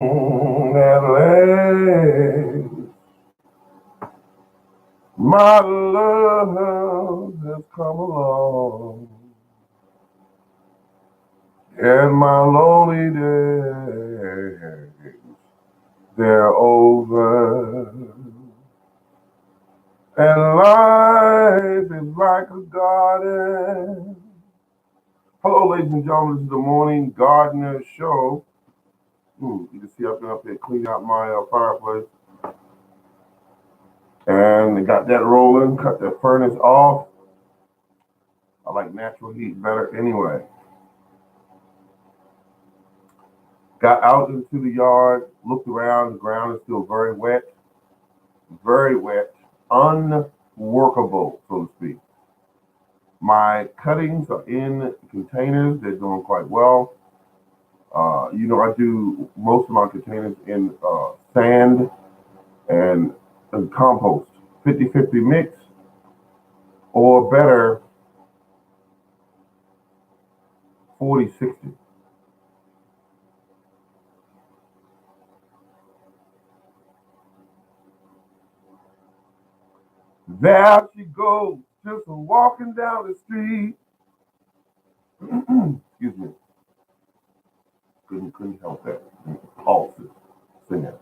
At last, my love has come along, and my lonely days, they're over. And life is like a garden. Hello, ladies and gentlemen. This is the morning Gardener's show. You can see I've been up there cleaning out my fireplace. And they got that rolling, cut the furnace off. I like natural heat better anyway. Got out into the yard, looked around. The ground is still very wet, unworkable, so to speak. My cuttings are in containers. They're doing quite well. I do most of my containers in sand and compost, 50-50 mix, or better, 40-60. There she goes, just walking down the street. Excuse me. Couldn't help that. Pulses, singing.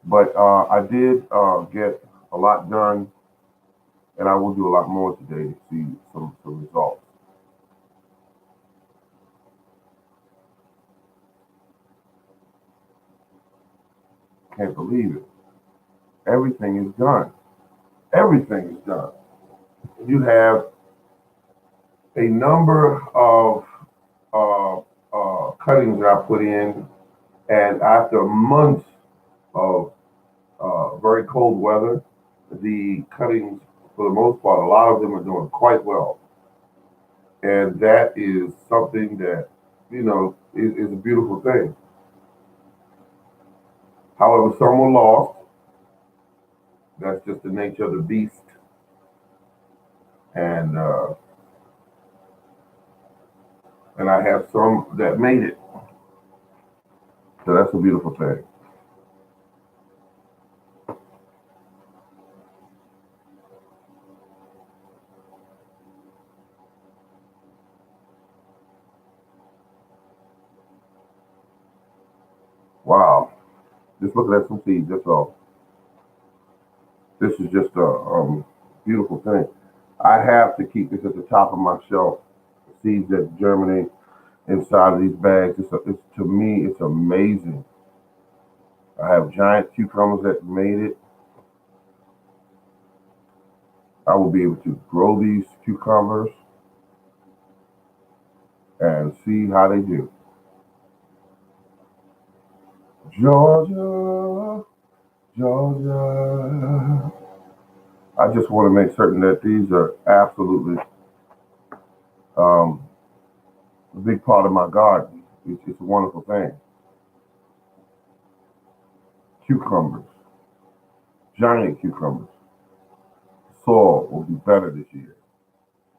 But I did get a lot done, and I will do a lot more today to see some results. Can't believe it. Everything is done. Everything is done. You have a number of cuttings that I put in, and after months of very cold weather, the cuttings, for the most part, a lot of them are doing quite well. And that is something that, is a beautiful thing. However, some were lost. That's just the nature of the beast. And I have some that made it. So that's a beautiful thing. Wow. Just looking at some seeds, that's all. This is just a beautiful thing. I have to keep this at the top of my shelf. Seeds that germinate inside of these bags. To me, it's amazing. I have giant cucumbers that made it. I will be able to grow these cucumbers and see how they do. Georgia, Georgia. I just want to make certain that these are absolutely a big part of my garden. It's a wonderful thing. Cucumbers, giant cucumbers. The soil will be better this year.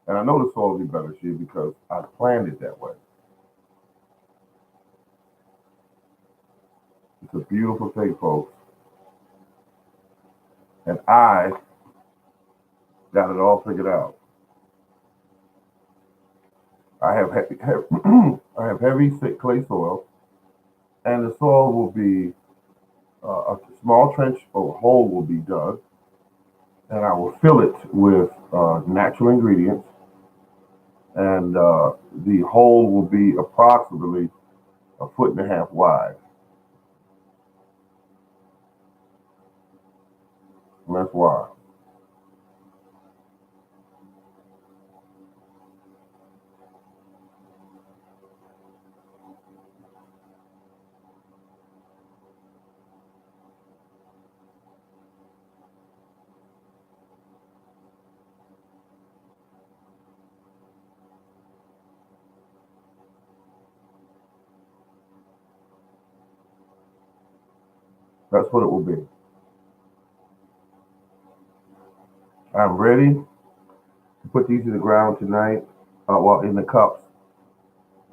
And I know the soil will be better this year because I planned it that way. It's a beautiful thing, folks. And I got it all figured out. I have I have heavy, thick clay soil, and the soil will be a small trench or hole will be dug, and I will fill it with natural ingredients, and the hole will be approximately 1.5 feet wide. And that's why. That's what it will be. I'm ready to put these in the ground tonight, in the cups,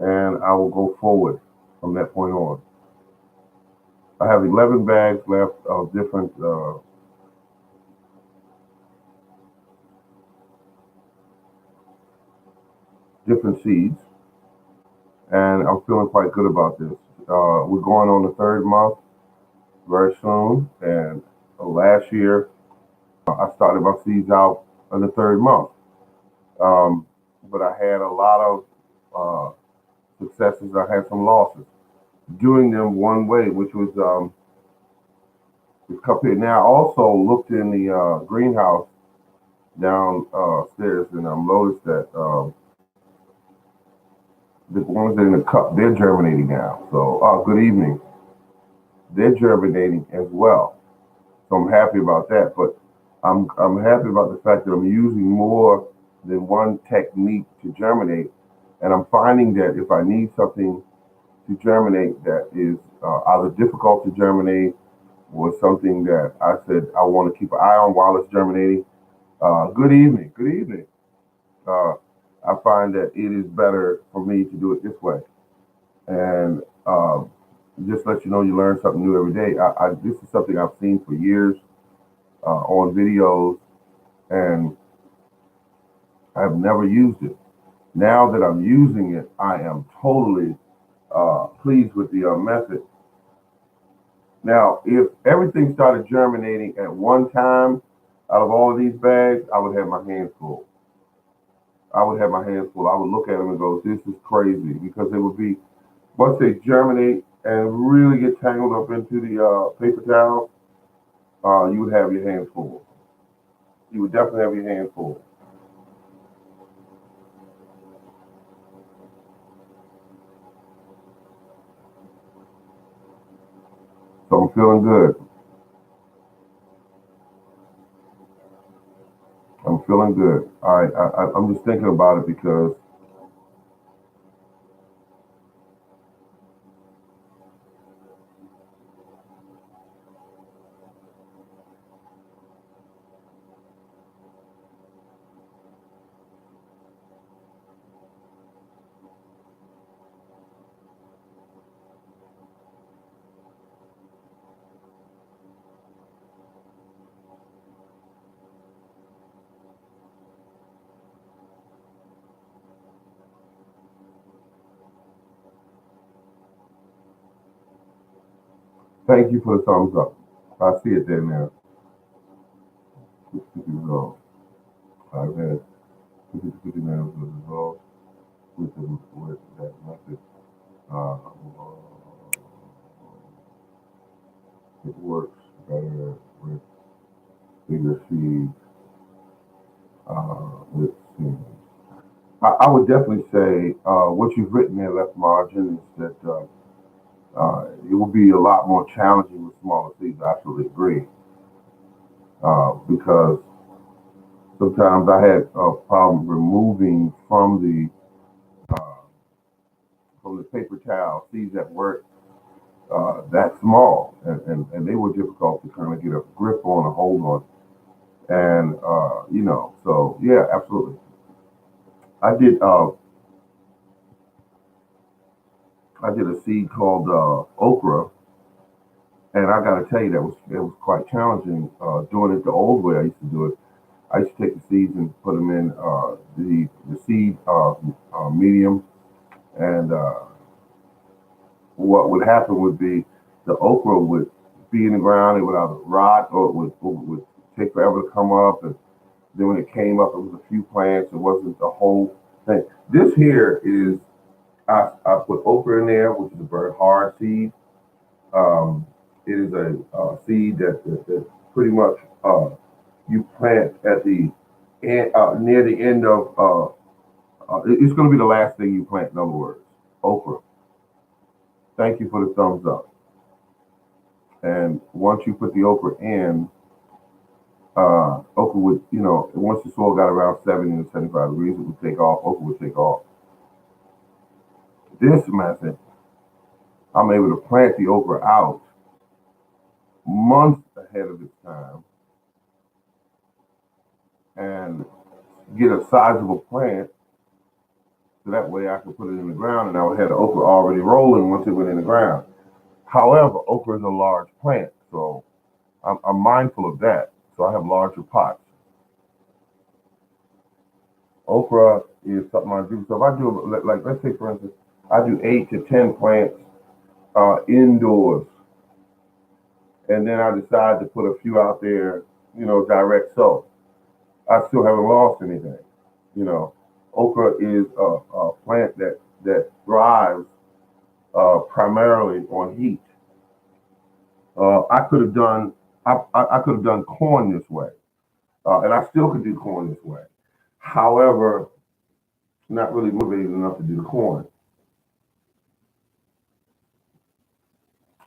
and I will go forward from that point on. I have 11 bags left of different seeds, and I'm feeling quite good about this. We're going on the third month very soon, and last year I started my seeds out in the third month, um, but I had a lot of successes. I had some losses. Doing them one way, which was this cup here. Now, I also looked in the greenhouse downstairs, and I noticed that the ones that are in the cup, they're germinating now. So, good evening. They're germinating as well. So I'm happy about that. But I'm happy about the fact that I'm using more than one technique to germinate, and I'm finding that if I need something to germinate that is either difficult to germinate or something that I said I want to keep an eye on while it's germinating. Good evening. Good evening. Uh, I find that it is better for me to do it this way. And just let you know, you learn something new every day. This is something I've seen for years on videos, and I've never used it. Now that I'm using it, I am totally pleased with the method. Now, if everything started germinating at one time out of all of these bags, I would have my hands full. I would have my hands full. I would look at them and go, this is crazy, because it would be, once they germinate and really get tangled up into the paper towel, you would have your hands full. You would definitely have your hands full. So I'm feeling good. I'm feeling good. All right, I'm just thinking about it because thank you for the thumbs up. I see it there now. 50 results. I've had 50 to 50 minutes of results with that method. Uh, it works better with bigger seeds. With seeds. I would definitely say what you've written there, left margin, is that it will be a lot more challenging with smaller seeds. I absolutely agree. Because sometimes I had a problem removing uh, from the paper towel seeds that weren't that small, and they were difficult to kind of get a grip on, a hold on, and so yeah, absolutely. I did I did a seed called okra, and I got to tell you that was quite challenging doing it the old way I used to do it. I used to take the seeds and put them in the seed medium, and what would happen would be the okra would be in the ground, it would either rot or it would take forever to come up, and then when it came up, it was a few plants. It wasn't the whole thing. This here is I put okra in there, which is a very hard seed. Um, it is a seed that pretty much you plant at the end, near the end of. It's going to be the last thing you plant. In other words, okra. Thank you for the thumbs up. And once you put the okra in, okra would, once the soil got around 70 to 75 degrees, it would take off. Okra would take off. This method, I'm able to plant the okra out months ahead of its time and get a sizable plant. So that way I could put it in the ground, and I would have the okra already rolling once it went in the ground. However, okra is a large plant, so I'm mindful of that. So I have larger pots. Okra is something I do. So if I do, like, let's say for instance, I do 8 to 10 plants indoors, and then I decide to put a few out there, direct sow. I still haven't lost anything. You know, okra is a plant that thrives primarily on heat. I could have done I could have done corn this way, and I still could do corn this way. However, not really motivated enough to do the corn.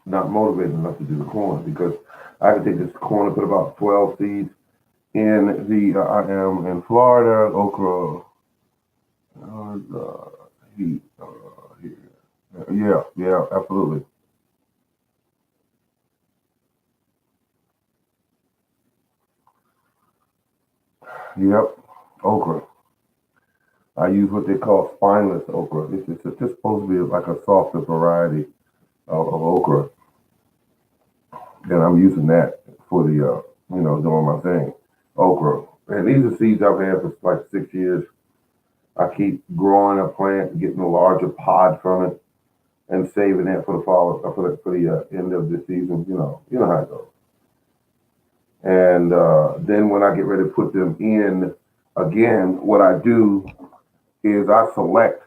Not motivated enough to do the corn because I could take this corn and put about 12 seeds in the. I am in Florida, okra. Heat. Here. Yeah, yeah, absolutely. Yep, okra. I use what they call spineless okra. It's just supposed to be like a softer variety of okra, and I'm using that for the doing my thing, okra. And these are seeds I've had for like 6 years. I keep growing a plant, getting a larger pod from it, and saving that for the fall for the end of the season. You know how it goes. And then when I get ready to put them in again, what I do is I select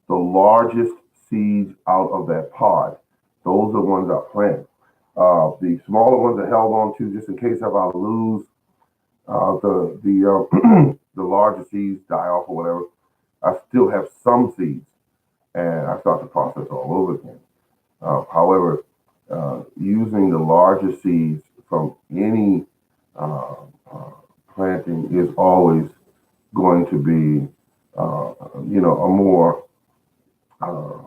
the largest seeds out of that pod. Those are the ones I plant. The smaller ones are held on to just in case if I lose the larger seeds die off or whatever. I still have some seeds, and I start the process all over again. However, using the larger seeds from any uh, uh, planting is always going to be, a more uh,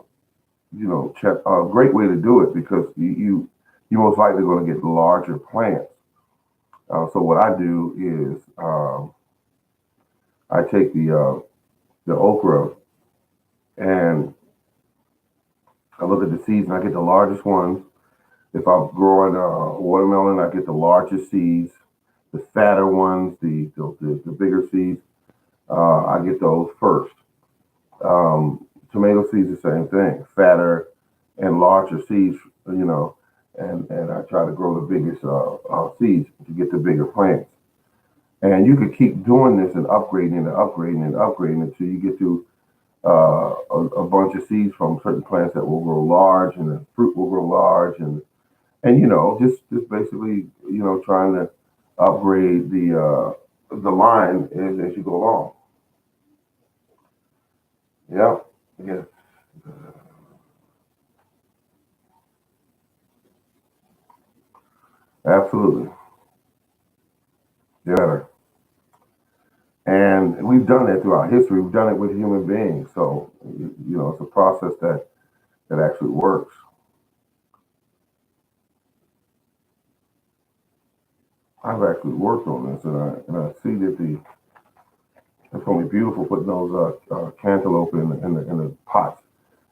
a great way to do it because you most likely going to get larger plants. So what I do is I take the okra and I look at the seeds and I get the largest ones. If I'm growing watermelon, I get the largest seeds, the fatter ones, the bigger seeds. I get those first. Tomato seeds, the same thing, fatter and larger seeds, and I try to grow the biggest seeds to get the bigger plants. And you could keep doing this and upgrading and upgrading and upgrading until you get to a bunch of seeds from certain plants that will grow large and the fruit will grow large and just basically trying to upgrade the line as you go along. Yeah, yes, absolutely. Yeah, and we've done that throughout history. We've done it with human beings. So it's a process that actually works. I've actually worked on this, and I see that it's going to be beautiful putting those cantaloupe in the pots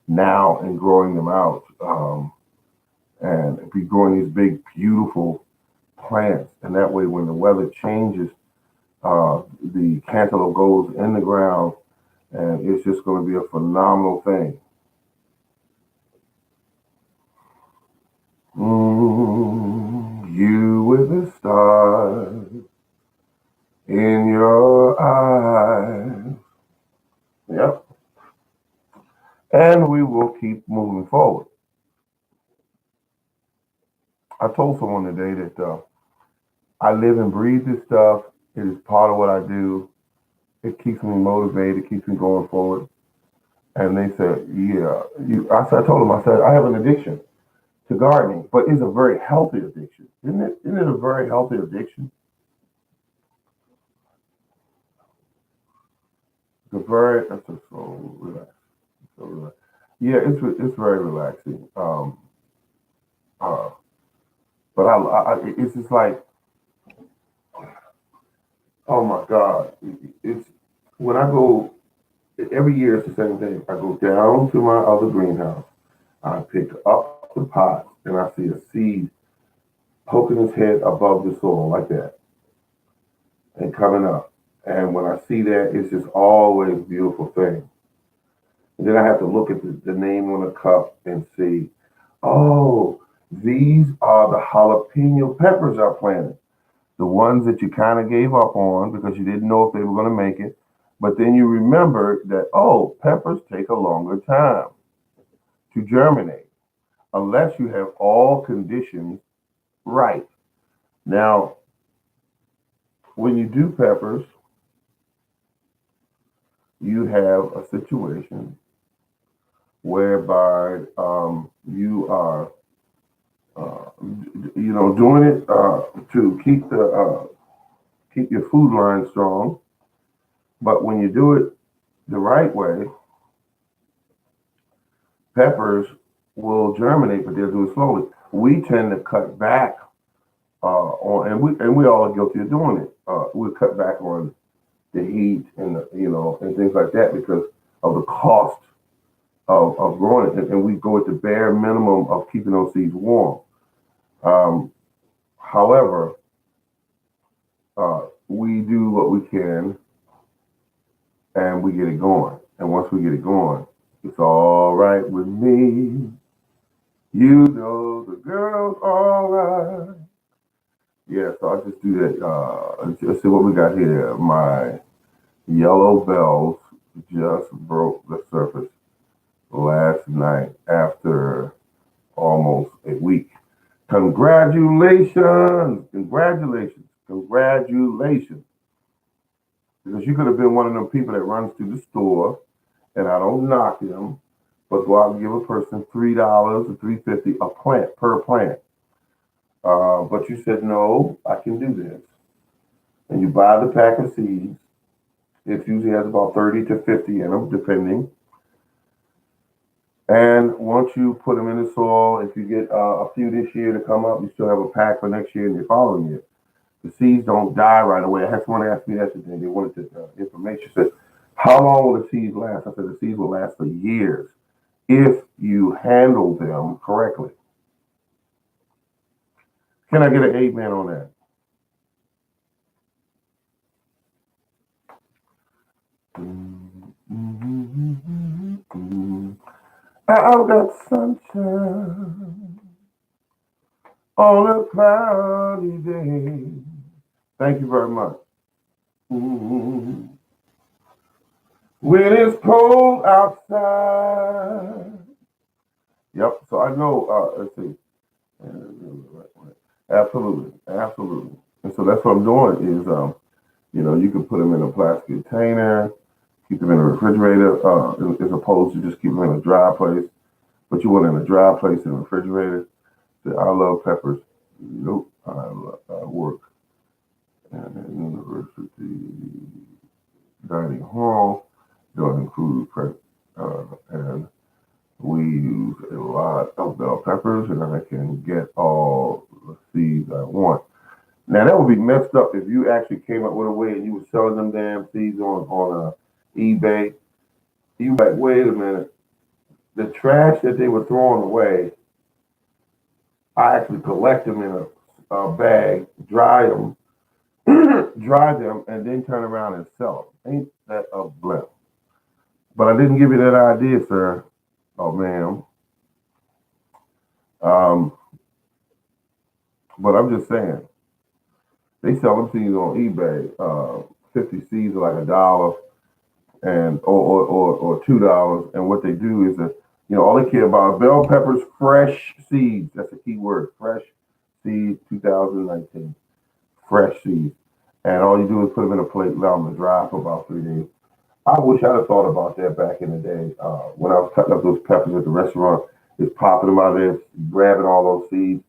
now and growing them out, and be growing these big, beautiful plants. And that way, when the weather changes, the cantaloupe goes in the ground, and it's just going to be a phenomenal thing. You with the stars in your eyes. Yep. And we will keep moving forward. I told someone today that I live and breathe this stuff. It is part of what I do. It keeps me motivated. It keeps me going forward. And they said, "Yeah." I told them, I said, I have an addiction to gardening, but it's a very healthy addiction, isn't it? Isn't it a very healthy addiction? That's just so relaxing. So relaxing. Yeah, it's very relaxing. Uh, but it's just like, oh my God, it's when I go every year it's the same thing. I go down to my other greenhouse. I pick up the pot and I see a seed poking its head above the soil like that and coming up. And when I see that, it's just always a beautiful thing. And then I have to look at the name on the cup and see, oh, these are the jalapeno peppers I planted. The ones that you kind of gave up on because you didn't know if they were going to make it. But then you remember that, oh, peppers take a longer time to germinate unless you have all conditions right. Now, when you do peppers, you have a situation whereby you are, doing it to keep your food line strong. But when you do it the right way, peppers will germinate, but they'll do it slowly. We tend to cut back and we all are guilty of doing it. We cut back on the heat and and things like that because of the cost of growing it, and we go at the bare minimum of keeping those seeds warm. However, we do what we can and we get it going. And once we get it going, it's all right with me. You know the girl's all right. Yeah, so I just do that. Let's see what we got here. My yellow bells just broke the surface last night after almost a week. Congratulations, congratulations, congratulations. Because you could have been one of them people that runs to the store, and I don't knock them, but go out and give a person $3 or $3.50 a plant per plant. But you said, no, I can do this. And you buy the pack of seeds. It usually has about 30 to 50 in them, depending. And once you put them in the soil, if you get a few this year to come up, you still have a pack for next year and the following year. The seeds don't die right away. I had someone ask me that today. They wanted the information. Said, how long will the seeds last? I said, the seeds will last for years if you handle them correctly. Can I get an amen on that? I've got sunshine on a cloudy day. Thank you very much. Mm-hmm. When it's cold outside. Yep. So I know. Let's see. Absolutely, absolutely. And so that's what I'm doing is, you can put them in a plastic container, keep them in a refrigerator, as opposed to just keep them in a dry place. But you want it in a dry place in a refrigerator. So I love peppers. Nope. I work at a university dining hall doing food prep, and we use a lot of bell peppers, and I can get all the seeds I want. Now that would be messed up if you actually came up with a way and you were selling them damn seeds on eBay. You like, wait a minute, the trash that they were throwing away, I actually collect them in a bag, dry them, and then turn around and sell them. Ain't that a blessing? But I didn't give you that idea, sir. Oh, ma'am. But I'm just saying, they sell them seeds on eBay. 50 seeds are like $1 and or $2. And what they do is that all they care about is bell peppers, fresh seeds. That's a key word. Fresh seeds, 2019. Fresh seeds. And all you do is put them in a plate, allow them to dry for about 3 days. I wish I'd have thought about that back in the day when I was cutting up those peppers at the restaurant. Just popping them out of there, grabbing all those seeds.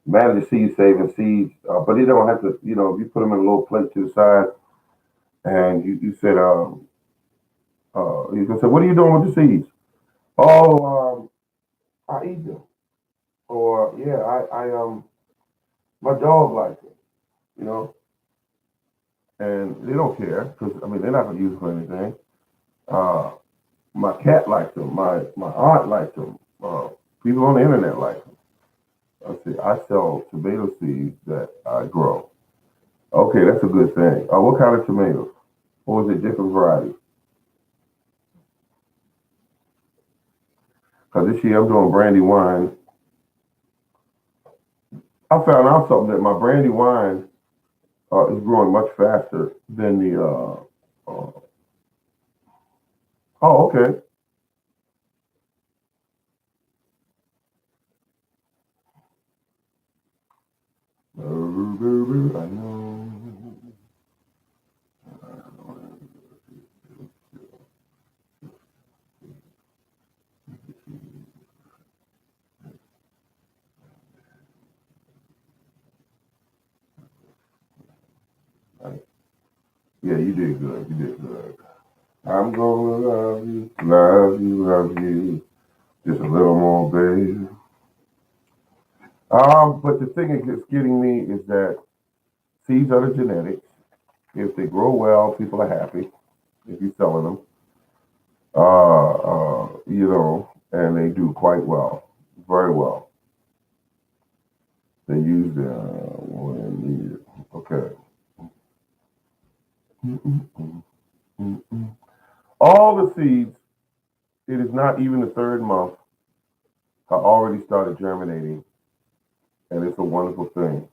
Manage the seed saving seeds, but you don't have to. If you put them in a little plate to the side, and you said, you can say, "What are you doing with the seeds?" Oh, I eat them, or yeah, my dog likes it, you know, and they don't care because they're not gonna use it for anything. My cat likes them. My aunt likes them. People on the internet like them. let's see, I sell tomato seeds that I grow. Okay, that's a good thing. What kind of tomatoes? Or is it different varieties? Because this year I'm doing brandy wine. I found out something that my brandy wine is growing much faster than the. Uh, oh, okay. I know. Yeah, you did good. You did good. I'm gonna love you, love you, love you. Just a little more, baby. But the thing that's getting me is that seeds are the genetics. If they grow well, people are happy. If you're selling them, and they do quite well, very well. They use the when needed. Okay. Mm-mm-mm, mm-mm. All the seeds. It is not even the third month. Have already started germinating, and it's a wonderful thing.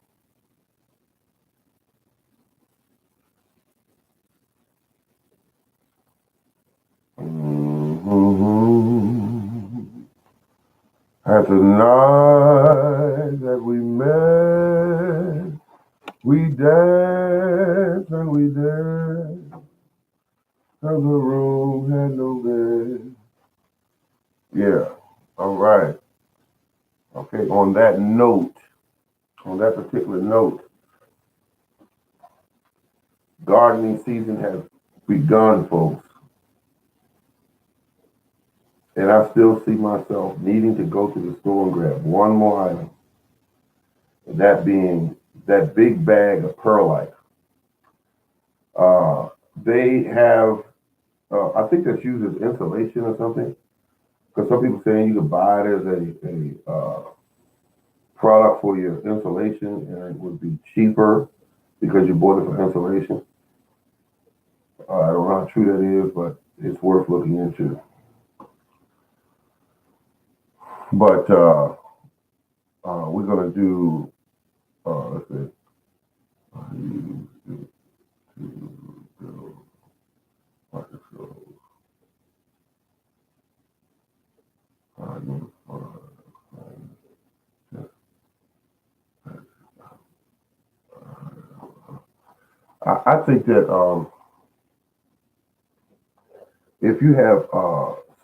Mm-hmm. At the night that we met, we danced and we danced, and the room had no bed. Yeah, all right. Okay, on that particular note, gardening season has begun, folks, and I still see myself needing to go to the store and grab one more item, and that being that big bag of perlite. Uh, they have, I think that's used as insulation or something. Because some people saying you could buy it as a product for your insulation, and it would be cheaper because you bought it for insulation. I don't know how true that is, but it's worth looking into. But we're gonna do. Let's see. I use it to build microscope. I think that if you have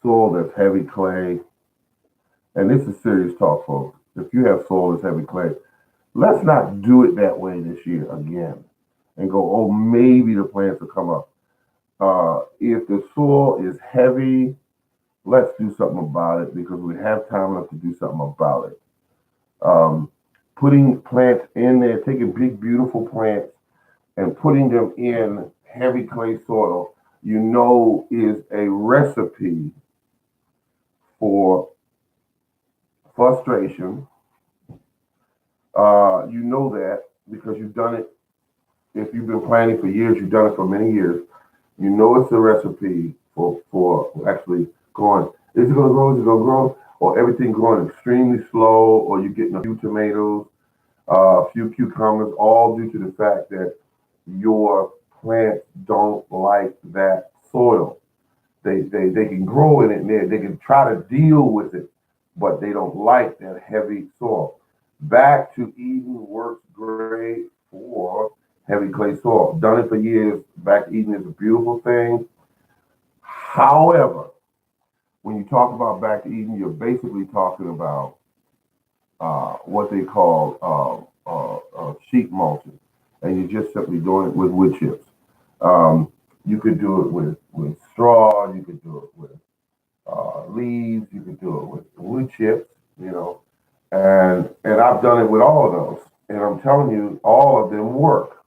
soil that's heavy clay, and this is serious talk, folks. If you have soil that's heavy clay, let's not do it that way this year again and go, oh, maybe the plants will come up. If the soil is heavy, let's do something about it because we have time enough to do something about it. Um, Putting plants in there, taking big, beautiful plants and putting them in heavy clay soil, is a recipe for frustration. You know that because you've done it. If you've been planting for years, you've done it for many years. You know it's a recipe for actually going. Is it going to grow? Is it going to grow? Or everything growing extremely slow, or you're getting a few tomatoes, a few cucumbers, all due to the fact that your plants don't like that soil. They can grow in it and they can try to deal with it, but they don't like that heavy soil. Back to Eden works great for heavy clay soil. Done it for years. Back to Eden is a beautiful thing. However, when you talk about back to Eden, you're basically talking about what they call sheet mulching, and you're just simply doing it with wood chips. Um, you could do it with straw. You could do it with leaves. You could do it with wood chips. And I've done it with all of those, and I'm telling you, all of them work.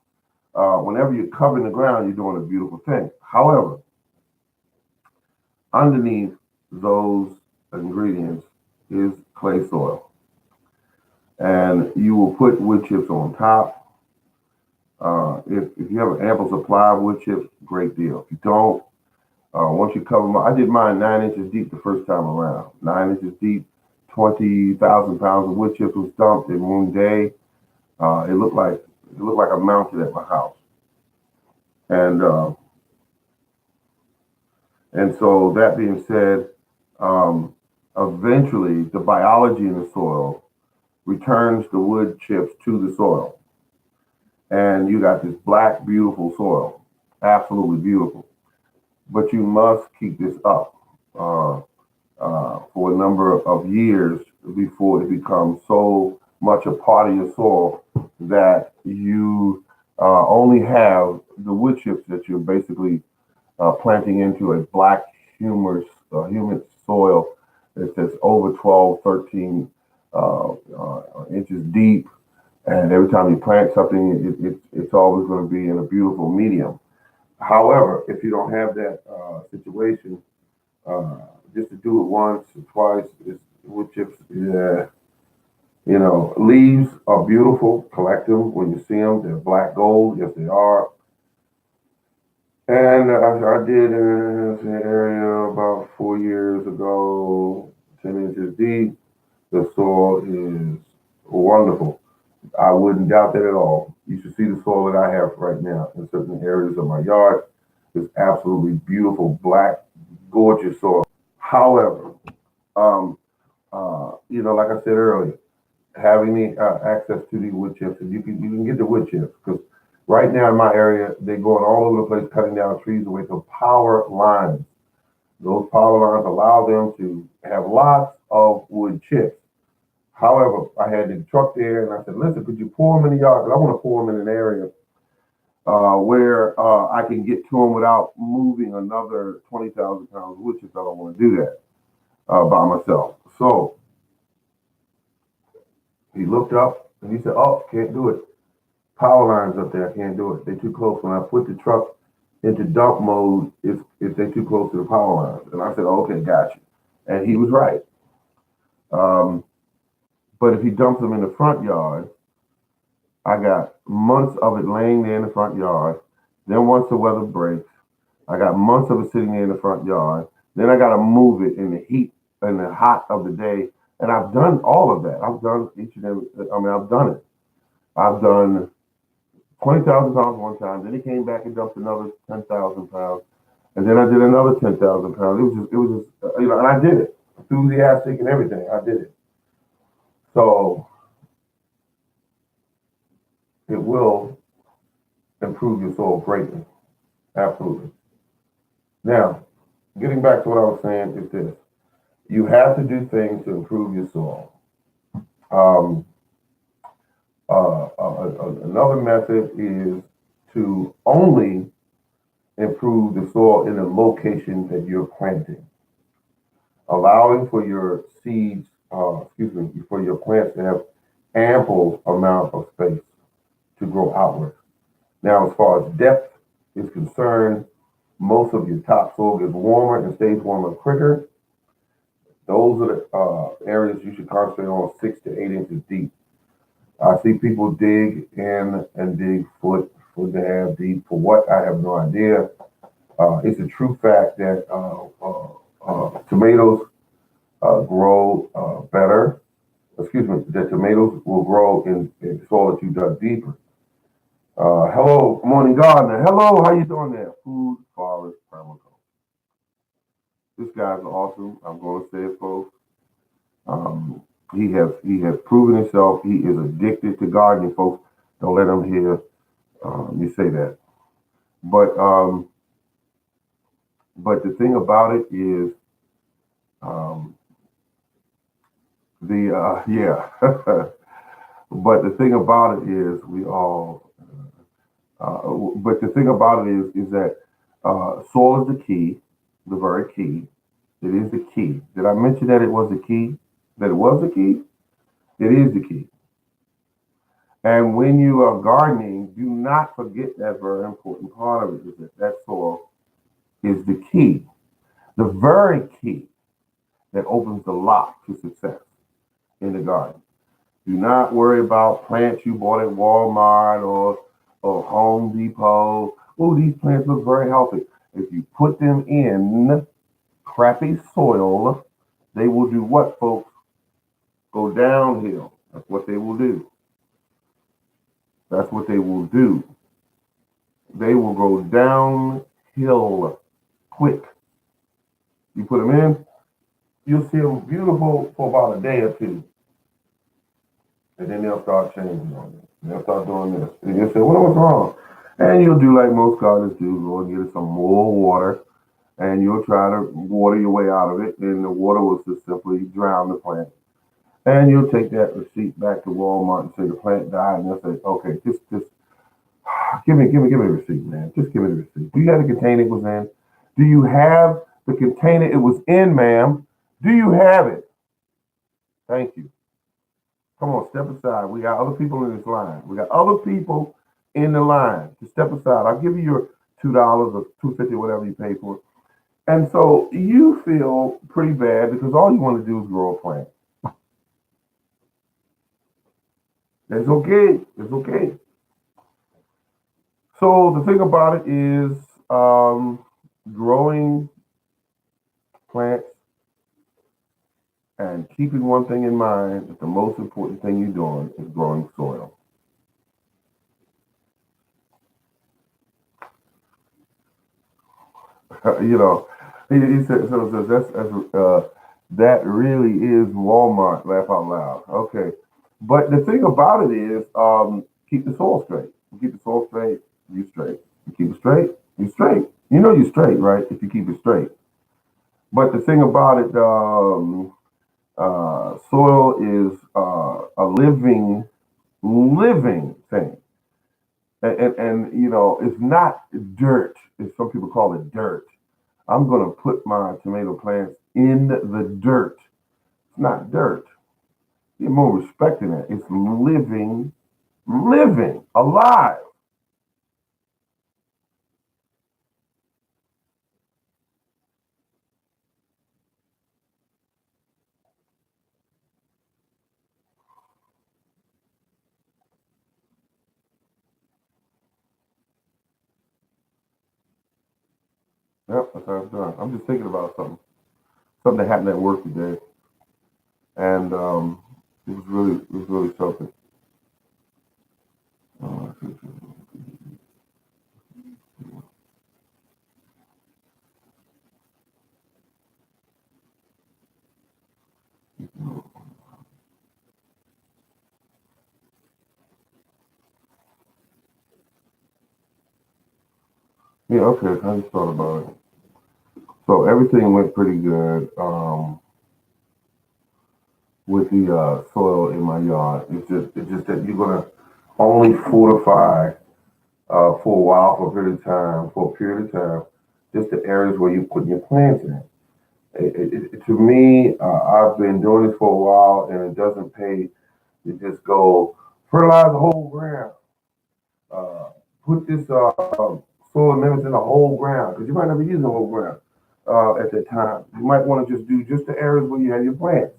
Whenever you're covering the ground, you're doing a beautiful thing. However, underneath those ingredients is clay soil. and you will put wood chips on top. If you have an ample supply of wood chips, great deal. If you don't, once you cover them, I did mine 9 inches deep the first time around. 9 inches deep, 20,000 pounds of wood chips was dumped in one day. It looked like a mountain at my house, and and so that being said, um, eventually the biology in the soil returns the wood chips to the soil, and you got this black, beautiful soil, absolutely beautiful. But you must keep this up uh, for a number of years before it becomes so much a part of your soil that you only have the wood chips that you're basically planting into a black humid soil that's over 12, 13 inches deep. And every time you plant something, it's always going to be in a beautiful medium. However, if you don't have that situation, uh, just to do it once or twice, wood chips, yeah, leaves are beautiful. Collect them when you see them. They're black gold. Yes, they are. And I did in this area about 4 years ago, 10 inches deep. The soil is wonderful. I wouldn't doubt that at all. You should see the soil that I have right now in certain areas of my yard. It's absolutely beautiful, black, gorgeous soil. However, um, like I said earlier, having the access to the wood chips, and you can get the wood chips because right now in my area they're going all over the place, cutting down trees away to power lines. Those power lines allow them to have lots of wood chips. However, I had the truck there, and I said, "Listen, could you pour them in the yard? Because I want to pour them in an area where I can get to them without moving another 20,000 pounds of wood chips. I don't want to do that by myself." So he looked up and he said, "Oh, can't do it. Power lines up there. I can't do it. They're too close. When I put the truck into dump mode, if they're too close to the power lines." And I said, "Oh, okay, got you." And he was right. Um, but if he dumps them in the front yard, I got months of it laying there in the front yard. Then once the weather breaks, I got months of it sitting there in the front yard. Then I got to move it in the heat and the hot of the day. And I've done all of that. I've done each and every. I mean, I've done it. I've done 20,000 pounds one time. Then he came back and dumped another 10,000 pounds, and then I did another 10,000 pounds. It was just, and I did it, enthusiastic and everything. I did it. So it will improve your soul greatly. Absolutely. Now, getting back to what I was saying is this: you have to do things to improve your soul. Um, Another method is to only improve the soil in the location that you're planting, allowing for your seeds, for your plants to have ample amount of space to grow outward. Now, as far as depth is concerned, most of your topsoil gets warmer and stays warmer quicker. Those are the areas you should concentrate on 6 to 8 inches deep. I see people dig in and dig foot and a half deep. For what? I have no idea. It's a true fact that tomatoes grow better. Excuse me, that tomatoes will grow in soil that you dug deeper. Hello, morning gardener. Hello, how you doing there? Food, forest, permaculture. This guy's awesome. I'm going to say it, folks. Um, he has proven himself. He is addicted to gardening, folks. Don't let him hear me say that. But um, but the thing about it is, um, the yeah. But the thing about it is, we all. But the thing about it is that soil is the key, the very key. It is the key. Did I mention that it was the key? That it was the key? It is the key. And when you are gardening, do not forget that very important part of it is that soil is the key, the very key that opens the lock to success in the garden. Do not worry about plants you bought at Walmart or Home Depot. Oh, these plants look very healthy. If you put them in crappy soil, they will do what, folks? Go downhill. That's what they will do. That's what they will do. They will go downhill quick. You put them in, you'll see them beautiful for about a day or two. And then they'll start changing on you. They'll start doing this. And you'll say, well, what's wrong? And you'll do like most gardeners do, go and get some more water. And you'll try to water your way out of it. And the water will just simply drown the plant. And you'll take that receipt back to Walmart and say the plant died. And they'll say, okay, just give me the receipt, man. Just give me the receipt. Do you have the container it was in? Do you have the container it was in, ma'am? Do you have it? Thank you. Come on, step aside. We got other people in this line. We got other people in the line. Just step aside. I'll give you your $2 or $2.50, whatever you pay for it. And so you feel pretty bad because all you want to do is grow a plant. It's okay. It's okay. So the thing about it is growing plants and keeping one thing in mind that the most important thing you're doing is growing soil. You know, he said, so that really is Walmart. Laugh out loud. Okay. But the thing about it is keep the soil straight. You keep the soil straight, you straight. You keep it straight, you straight. You know you're straight, right? If you keep it straight. But the thing about it, soil is a living thing. And you know, it's not dirt, as some people call it dirt. I'm going to put my tomato plants in the dirt. It's not dirt. Get more respect in it. It's living, alive. Yep, that's how it's done. I'm just thinking about something that happened at work today, and it was really something. Uh, yeah, okay. I just thought about it. So everything went pretty good with the soil in my yard. It's just that you're gonna only fortify for a while, for a period of time, just the areas where you put your plants in. To me, I've been doing this for a while, and it doesn't pay to just go fertilize the whole ground. Uh, put this soil amendments in the whole ground because you might never use the whole ground at that time. You might want to just do just the areas where you have your plants.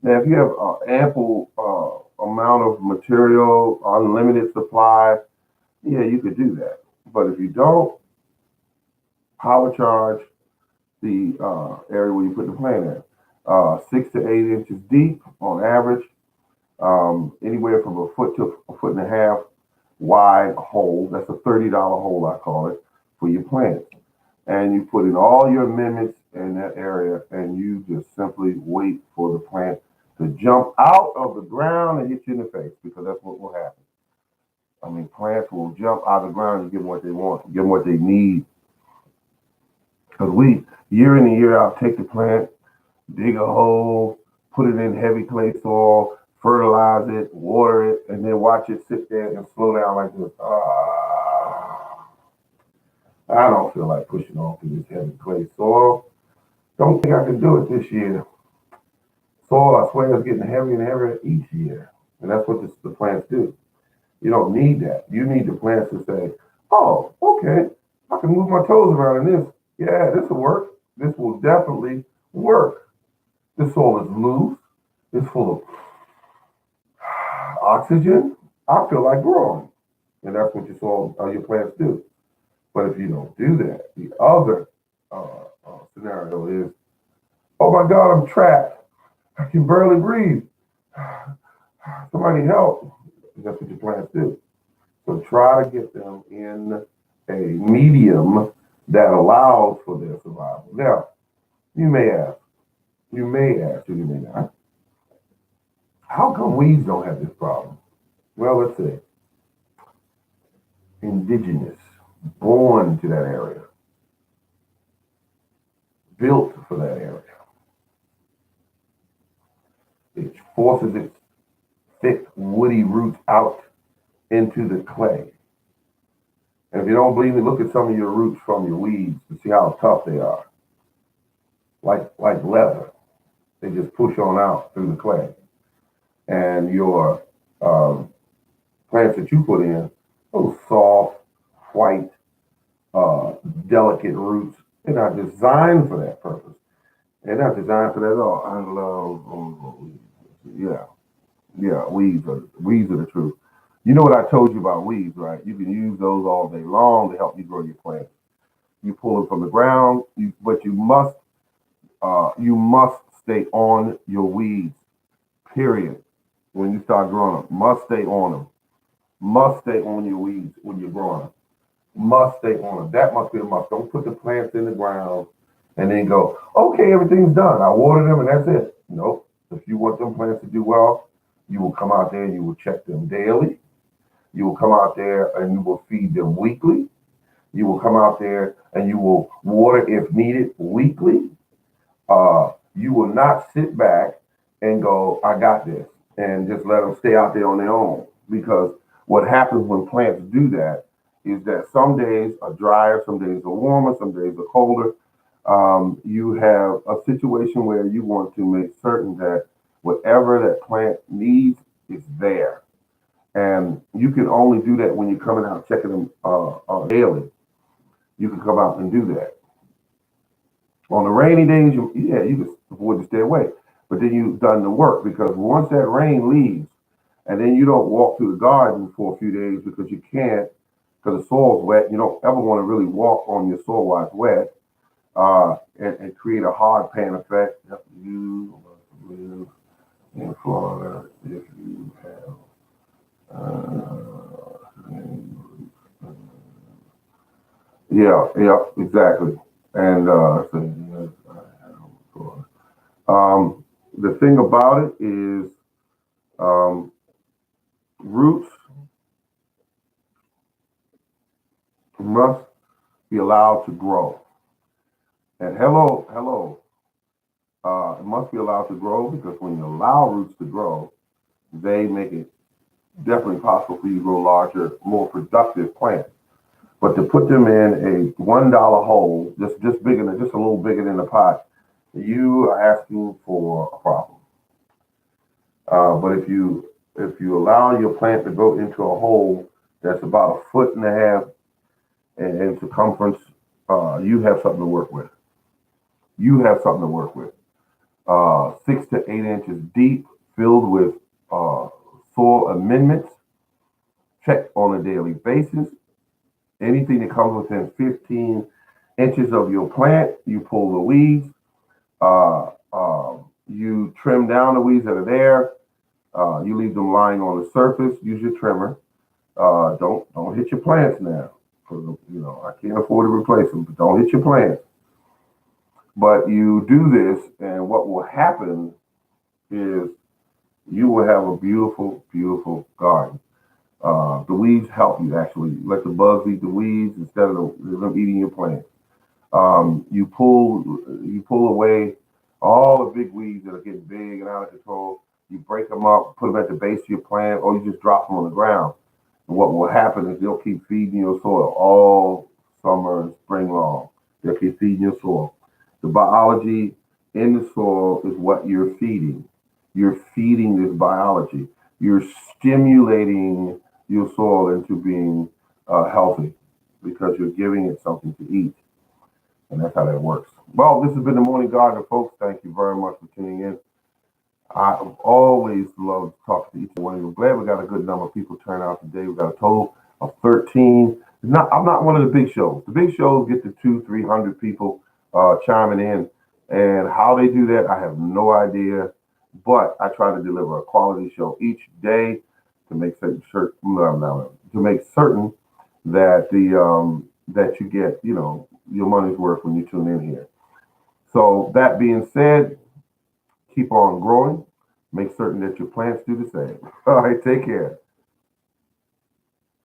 Now, if you have ample amount of material, unlimited supply, yeah, you could do that. But if you don't, power charge the area where you put the plant in. 6 to 8 inches deep on average, anywhere from a foot to a foot and a half wide hole. That's a $30 hole, I call it, for your plants. And you put in all your amendments in that area, and you just simply wait for the plant to jump out of the ground and hit you in the face because that's what will happen. I mean, plants will jump out of the ground and give them what they want, give them what they need. Because we, year in and year out, take the plant, dig a hole, put it in heavy clay soil, fertilize it, water it, and then watch it sit there and slow down like this. I don't feel like pushing on through this heavy clay soil. Don't think I can do it this year. Soil, I swear, is getting heavier and heavier each year. And that's what the plants do. You don't need that. You need the plants to say, oh, okay, I can move my toes around in this. Yeah, this will work. This will definitely work. This soil is loose. It's full of oxygen, I feel like growing. And that's what your plants do. But if you don't do that, the other scenario is, oh my God, I'm trapped. I can barely breathe. Somebody help. That's what your plants do. So try to get them in a medium that allows for their survival. Now, you may ask, or you may not, how come weeds don't have this problem? Well, let's say indigenous, born to that area, built for that area. It forces its thick, woody roots out into the clay. And if you don't believe me, look at some of your roots from your weeds to see how tough they are. Like leather. They just push on out through the clay. And your plants that you put in, those soft, white, delicate roots, they're not designed for that purpose. They're not designed for that at all. I love, weeds are the truth. You know what I told you about weeds, right? You can use those all day long to help you grow your plants. You pull them from the ground, but you must stay on your weeds. Period. When you start growing them, must stay on them. Must stay on your weeds when you're growing them. Must stay on them. That must be a must. Don't put the plants in the ground and then go, okay, everything's done. I water them and that's it. Nope. If you want them plants to do well, you will come out there and you will check them daily. You will come out there and you will feed them weekly. You will come out there and you will water if needed weekly. You will not sit back and go, I got this, and just let them stay out there on their own. Because what happens when plants do that is that some days are drier, some days are warmer, some days are colder. You have a situation where you want to make certain that whatever that plant needs is there. And you can only do that when you're coming out checking them daily. You can come out and do that. On the rainy days, you can afford to stay away. But then you've done the work, because once that rain leaves, and then you don't walk through the garden for a few days because you can't, because the soil's wet. You don't ever want to really walk on your soil while it's wet, and create a hard pan effect. You live in Florida if you have. Exactly. And the thing about it is, roots must be allowed to grow. And it must be allowed to grow, because when you allow roots to grow, they make it definitely possible for you to grow larger, more productive plants. But to put them in a $1 hole, just bigger than, just a little bigger than the pot, you are asking for a problem. But if you allow your plant to go into a hole that's about 1.5 feet in circumference, you have something to work with. You have something to work with. 6 to 8 inches deep, filled with soil amendments. Check on a daily basis. Anything that comes within 15 inches of your plant, you pull the weeds. You trim down the weeds that are there. You leave them lying on the surface. Use your trimmer. Don't hit your plants now. I can't afford to replace them, but don't hit your plants. But you do this, and what will happen is you will have a beautiful, beautiful garden. The weeds help you, actually. Let the bugs eat the weeds instead of them eating your plants. You pull away all the big weeds that are getting big and out of control. You break them up, put them at the base of your plant, or you just drop them on the ground. And what will happen is they'll keep feeding your soil all summer and spring long. They'll keep feeding your soil. The biology in the soil is what you're feeding. You're feeding this biology. You're stimulating your soil into being healthy, because you're giving it something to eat. And that's how that works. Well, this has been the Morning Gardener, folks. Thank you very much for tuning in. I always love talking to each one of you. I'm glad we got a good number of people turn out today. We got a total of 13. I'm not one of the big shows. The big shows get to 300 people chiming in. And how they do that, I have no idea. But I try to deliver a quality show each day to make to make certain that that you get, your money's worth when you tune in here. So that being said, keep on growing. Make certain that your plants do the same. All right, take care.